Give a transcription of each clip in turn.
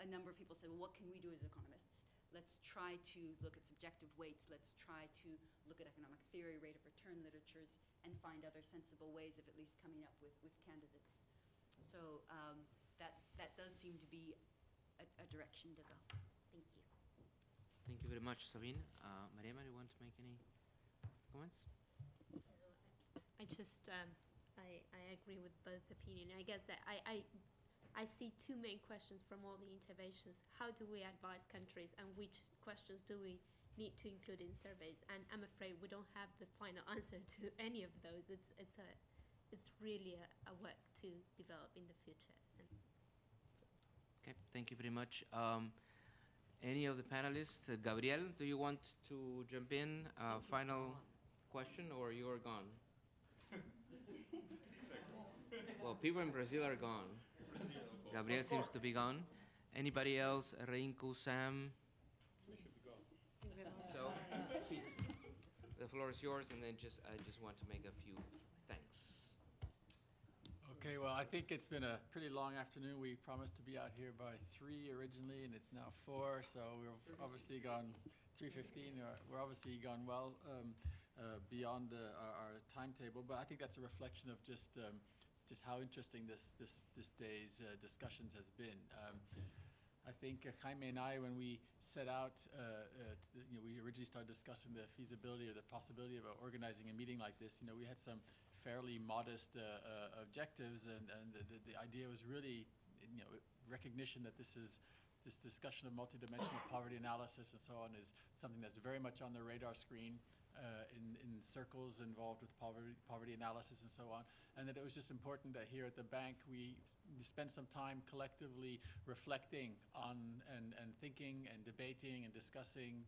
a number of people said, well, what can we do as economists? Let's try to look at subjective weights. Let's try to look at economic theory, rate of return literatures, and find other sensible ways of at least coming up with candidates. So that does seem to be a direction to go. Thank you. Thank you very much, Sabine. Mariema, do you want to make any comments? I just, I agree with both opinions. I guess that I see two main questions from all the interventions. How do we advise countries, and which questions do we need to include in surveys? And I'm afraid we don't have the final answer to any of those. It's really a work to develop in the future. Okay, thank you very much. Any of the panelists? Gabriel, do you want to jump in? Final question, or you are gone? Well, people in Brazil are gone. Gabriel seems to be gone. Anybody else? Rinku, Sam? We should be gone. So, the floor is yours, and then I just want to make a few thanks. Okay, well, I think it's been a pretty long afternoon. We promised to be out here by 3 originally, and it's now 4, so we're obviously gone 3:15. We're obviously gone well beyond our timetable, but I think that's a reflection of just how interesting this day's discussions has been. I think Jaime and I, when we set out, we originally started discussing the feasibility or the possibility of organizing a meeting like this. We had some fairly modest objectives, and the idea was really, recognition that this discussion of multidimensional poverty analysis and so on is something that's very much on the radar screen in circles involved with poverty analysis and so on, and that it was just important that here at the bank we spend some time collectively reflecting on and thinking and debating and discussing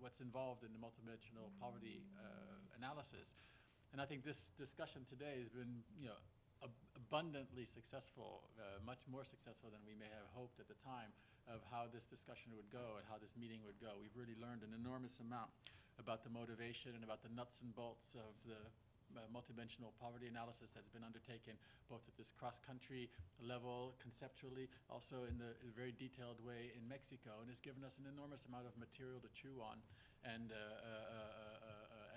what's involved in the multidimensional poverty analysis. And I think this discussion today has been, abundantly successful, much more successful than we may have hoped at the time of how this discussion would go and how this meeting would go. We've really learned an enormous amount about the motivation and about the nuts and bolts of the multidimensional poverty analysis that's been undertaken both at this cross-country level, conceptually, also in a very detailed way in Mexico, and has given us an enormous amount of material to chew on. And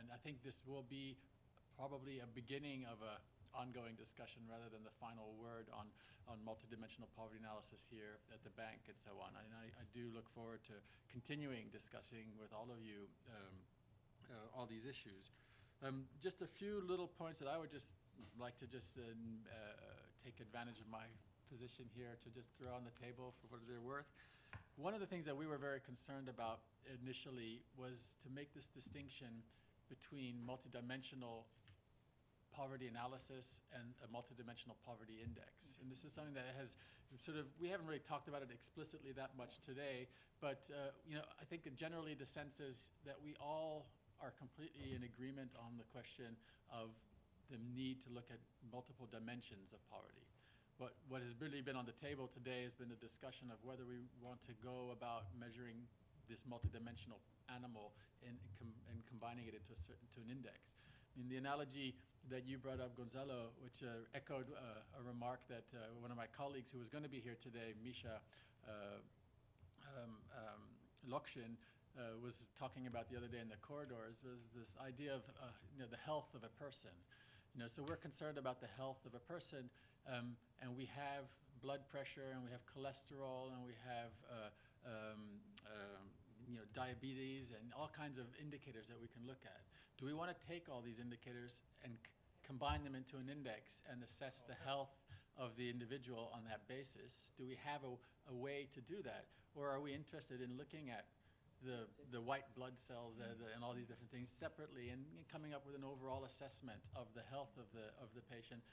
I think this will be probably a beginning of a ongoing discussion rather than the final word on multidimensional poverty analysis here at the bank and so on. And I do look forward to continuing discussing with all of you all these issues. Just a few little points that I would just like to take advantage of my position here to just throw on the table for what they're worth. One of the things that we were very concerned about initially was to make this distinction between multidimensional poverty analysis and a multidimensional poverty index. And this is something that has we haven't really talked about it explicitly that much today, but I think generally the sense is that we all are completely in agreement on the question of the need to look at multiple dimensions of poverty. What has really been on the table today has been a discussion of whether we want to go about measuring this multidimensional animal and combining it into an index. I mean, the analogy that you brought up, Gonzalo, which echoed a remark that one of my colleagues who was going to be here today, Misha Lokshin, was talking about the other day in the corridors, was this idea of the health of a person. So we're concerned about the health of a person, and we have blood pressure, and we have cholesterol, and we have diabetes, and all kinds of indicators that we can look at. Do we want to take all these indicators and combine them into an index and assess the health of the individual on that basis? Do we have a way to do that, or are we interested in looking at the white blood cells and all these different things separately and coming up with an overall assessment of the health of the patient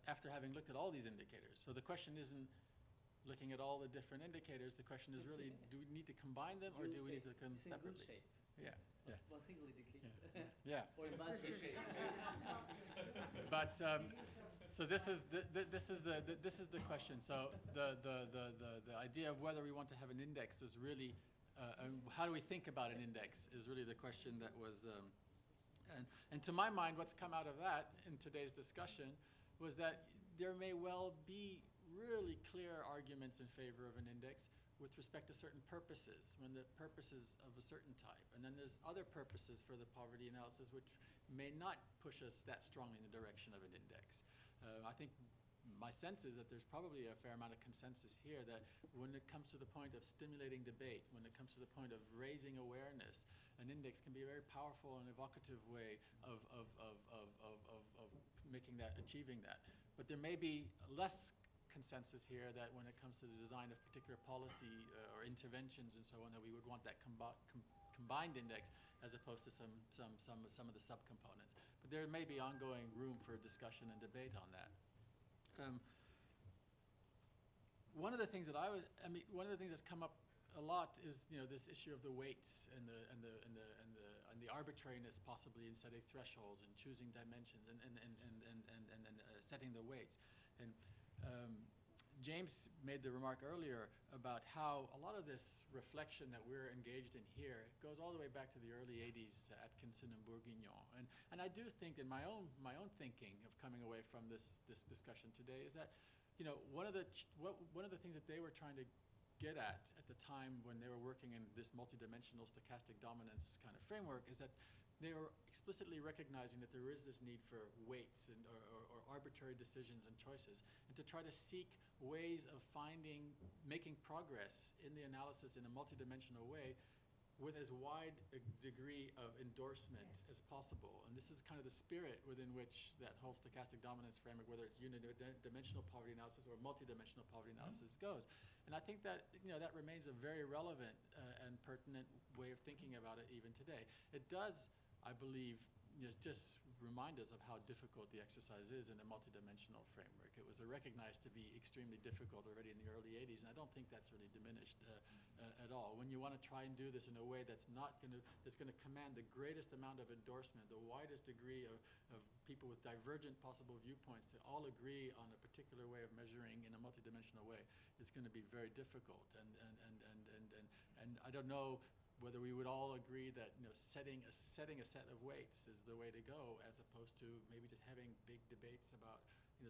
after having looked at all these indicators? So the question isn't looking at all the different indicators. The question is really, do we need to combine them, or do we need to look at them separately? Yeah. One single indicator. Yeah. Or in bad shape. But so this is the question. So the idea of whether we want to have an index was really, how do we think about an index is really the question that was, and to my mind, what's come out of that in today's discussion was that there may well be really clear arguments in favor of an index with respect to certain purposes, when the purpose is of a certain type. And then there's other purposes for the poverty analysis which may not push us that strongly in the direction of an index. I think my sense is that there's probably a fair amount of consensus here that when it comes to the point of stimulating debate, when it comes to the point of raising awareness, an index can be a very powerful and evocative way of making that, achieving that. But there may be less consensus here that when it comes to the design of particular policy or interventions and so on, that we would want that combined index as opposed to some of the subcomponents. But there may be ongoing room for discussion and debate on that. One of the things that one of the things that's come up a lot is this issue of the weights and the arbitrariness possibly in setting thresholds and choosing dimensions and setting the weights. And James made the remark earlier about how a lot of this reflection that we're engaged in here goes all the way back to the early 80s to Atkinson and Bourguignon. And I do think in my own thinking of coming away from this discussion today is that one of the things that they were trying to get at the time when they were working in this multidimensional stochastic dominance kind of framework is that they were explicitly recognizing that there is this need for weights or arbitrary decisions and choices, and to try to seek ways of making progress in the analysis in a multidimensional way with as wide a degree of endorsement as possible. And this is kind of the spirit within which that whole stochastic dominance framework, whether it's unidimensional poverty analysis or multidimensional poverty analysis goes. And I think that that remains a very relevant and pertinent way of thinking about it even today. It does, I believe, just remind us of how difficult the exercise is in a multidimensional framework. It was recognized to be extremely difficult already in the early 80s, and I don't think that's really diminished at all. When you want to try and do this in a way that's going to command the greatest amount of endorsement, the widest degree of people with divergent possible viewpoints to all agree on a particular way of measuring in a multidimensional way, it's going to be very difficult. And I don't know whether we would all agree that setting a set of weights is the way to go, as opposed to maybe just having big debates about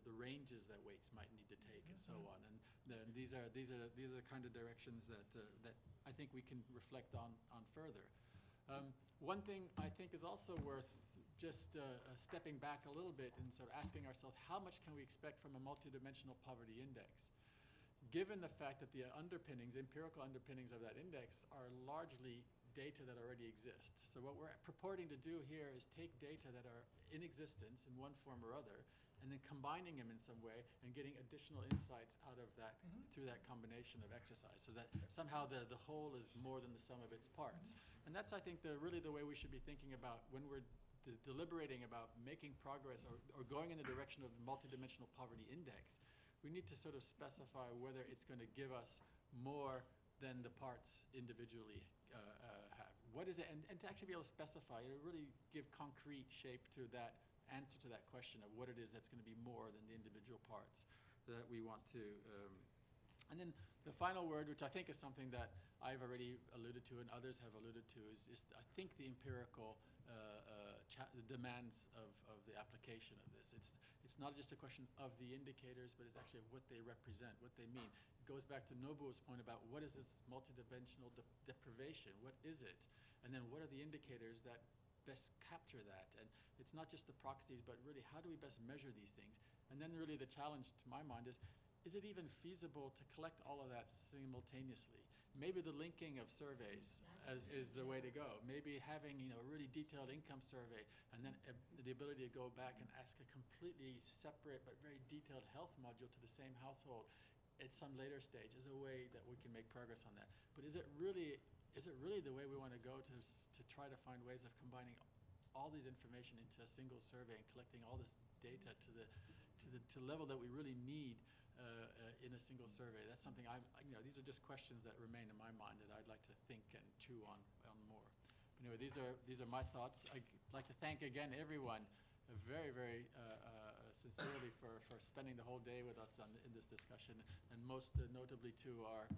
the ranges that weights might need to take and so on. And then these are the kind of directions that I think we can reflect on further. One thing I think is also worth just stepping back a little bit and sort of asking ourselves, how much can we expect from a multidimensional poverty index? Given the fact that the empirical underpinnings of that index are largely data that already exist. So what we're purporting to do here is take data that are in existence in one form or other, and then combining them in some way and getting additional insights out of that through that combination of exercise, so that somehow the whole is more than the sum of its parts. And that's, I think, really the way we should be thinking about when we're deliberating about making progress or going in the direction of the multidimensional poverty index. We need to sort of specify whether it's going to give us more than the parts individually have. What is it? And to actually be able to specify, really give concrete shape to that answer to that question of what it is that's going to be more than the individual parts that we want to. And then the final word, which I think is something that I've already alluded to and others have alluded to, is I think the empirical the demands of the application of this. It's not just a question of the indicators, but it's actually what they represent, what they mean. It goes back to Nobuo's point about what is this multidimensional deprivation? What is it? And then what are the indicators that best capture that? And it's not just the proxies, but really how do we best measure these things? And then really the challenge to my mind is it even feasible to collect all of that simultaneously? Maybe the linking of surveys is the way to go. Maybe having a really detailed income survey and then the ability to go back and ask a completely separate but very detailed health module to the same household at some later stage is a way that we can make progress on that. But is it really the way we want to go to try to find ways of combining all these information into a single survey and collecting all this data to the level that we really need in a single survey? That's something these are just questions that remain in my mind that I'd like to think and chew on more. Anyway, these are my thoughts. I'd like to thank again everyone very, very sincerely for spending the whole day with us in this discussion, and most notably to our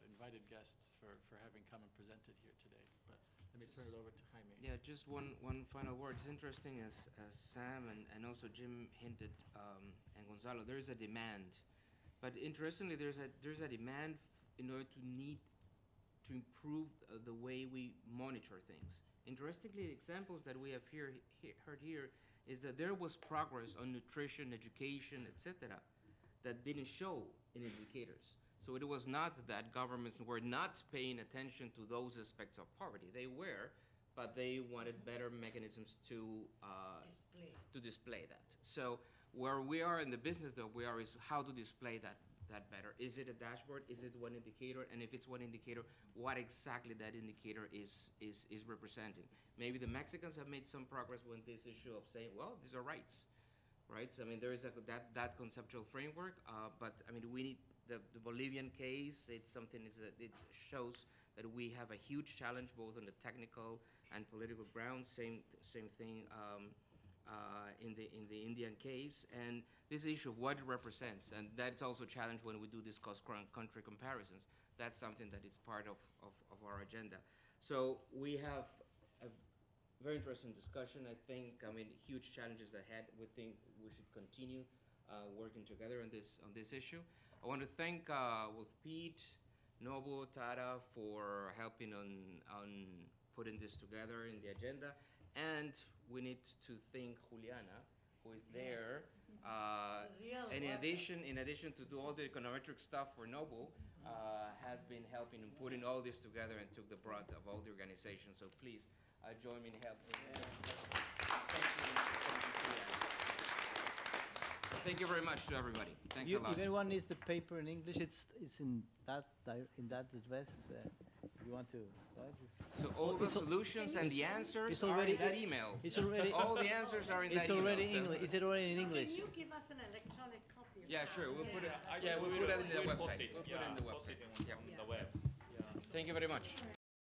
invited guests for having come and presented here today. But let me turn it over to Jaime. Yeah, just one final word. It's interesting, as Sam and also Jim hinted, and Gonzalo, there is a demand But interestingly, there's a demand in order to improve the way we monitor things. Interestingly, examples that we have heard here is that there was progress on nutrition, education, etc., that didn't show in indicators. So it was not that governments were not paying attention to those aspects of poverty. They were, but they wanted better mechanisms to display that. So where we are in the business that we are is how to display that better. Is it a dashboard? Is it one indicator? And if it's one indicator, what exactly that indicator is representing? Maybe the Mexicans have made some progress with this issue of saying, well, these are rights, right? So, I mean, there is that conceptual framework, but I mean, we need the Bolivian case. It's something it shows that we have a huge challenge both on the technical and political grounds. Same thing in the Indian case, and this issue of what it represents, and that's also a challenge when we do these country comparisons. That's something that is part of our agenda. So we have a very interesting discussion. I think, I mean, huge challenges ahead. We think we should continue working together on this issue. I want to thank both Pete, Nobuo, Tara for helping on putting this together in the agenda, and we need to thank Juliana, who is there. In addition to do all the econometric stuff for Nobuo, has been helping in putting all this together and took the brunt of all the organization. So please join me in helping. Thank you very much to everybody. Thanks a lot. If anyone needs the paper in English, it's in that address. You want to? Right? So all the solutions and the answers are in that email. It's already. All the answers are in that email. It's already English. Is it already in English? Can you give us an electronic copy? Yeah, sure. We'll put it. Yeah, we'll put it in the website. We'll put it in the website. Yeah. on the web. Thank you very much.